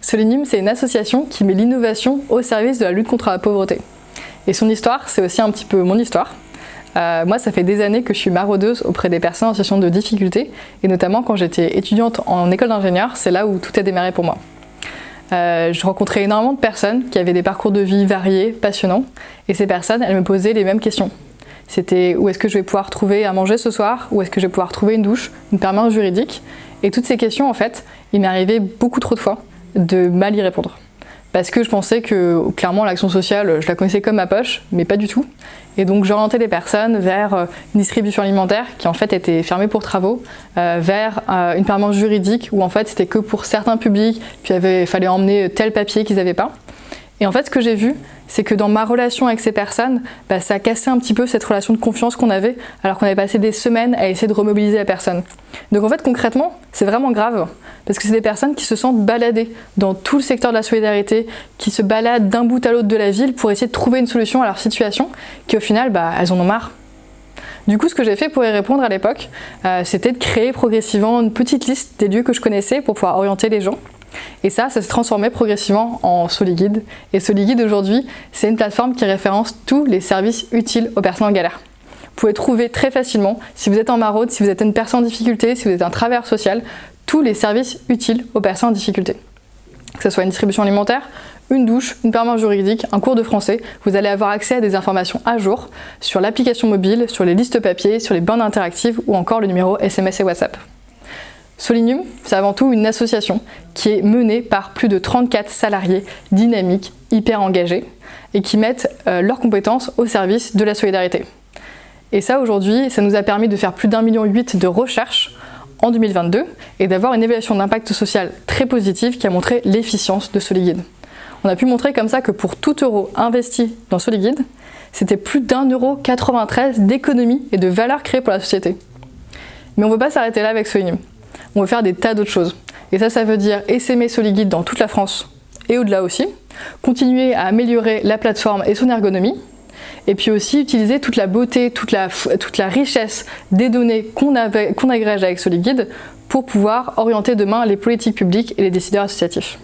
Solignum, c'est une association qui met l'innovation au service de la lutte contre la pauvreté. Et son histoire, c'est aussi un petit peu mon histoire. Moi, ça fait des années que je suis maraudeuse auprès des personnes en situation de difficulté, et notamment quand j'étais étudiante en école d'ingénieur, c'est là où tout a démarré pour moi. Je rencontrais énormément de personnes qui avaient des parcours de vie variés, passionnants, et ces personnes, elles me posaient les mêmes questions. C'était où est-ce que je vais pouvoir trouver à manger ce soir, où est-ce que je vais pouvoir trouver une douche, une permanence juridique, et toutes ces questions, en fait, il m'est arrivé beaucoup trop de fois de mal y répondre. Parce que je pensais que, clairement, l'action sociale, je la connaissais comme ma poche, mais pas du tout. Et donc j'orientais les personnes vers une distribution alimentaire qui en fait était fermée pour travaux, vers une permanence juridique où en fait c'était que pour certains publics, puis il fallait emmener tel papier qu'ils n'avaient pas. Et en fait ce que j'ai vu, c'est que dans ma relation avec ces personnes, ça a cassé un petit peu cette relation de confiance qu'on avait, alors qu'on avait passé des semaines à essayer de remobiliser la personne. Donc en fait concrètement, c'est vraiment grave, parce que c'est des personnes qui se sentent baladées dans tout le secteur de la solidarité, qui se baladent d'un bout à l'autre de la ville pour essayer de trouver une solution à leur situation, qui au final, elles en ont marre. Du coup, ce que j'ai fait pour y répondre à l'époque, c'était de créer progressivement une petite liste des lieux que je connaissais pour pouvoir orienter les gens. Et ça s'est transformé progressivement en SoliGuide. Et SoliGuide aujourd'hui, c'est une plateforme qui référence tous les services utiles aux personnes en galère. Vous pouvez trouver très facilement, si vous êtes en maraude, si vous êtes une personne en difficulté, si vous êtes un travailleur social, tous les services utiles aux personnes en difficulté. Que ce soit une distribution alimentaire, une douche, une permanence juridique, un cours de français, vous allez avoir accès à des informations à jour sur l'application mobile, sur les listes papier, sur les bornes interactives ou encore le numéro SMS et WhatsApp. Solignum, c'est avant tout une association qui est menée par plus de 34 salariés dynamiques, hyper engagés et qui mettent leurs compétences au service de la solidarité. Et ça aujourd'hui, ça nous a permis de faire plus d'1,8 million de recherches en 2022 et d'avoir une évaluation d'impact social très positive qui a montré l'efficience de SoliGuide. On a pu montrer comme ça que pour tout euro investi dans SoliGuide, c'était plus d'1,93 € d'économie et de valeur créée pour la société. Mais on ne veut pas s'arrêter là avec Solignum. On veut faire des tas d'autres choses. Et ça veut dire essaimer SoliGuide dans toute la France et au-delà aussi, continuer à améliorer la plateforme et son ergonomie, et puis aussi utiliser toute la beauté, toute la richesse des données qu'on agrège avec SoliGuide pour pouvoir orienter demain les politiques publiques et les décideurs associatifs.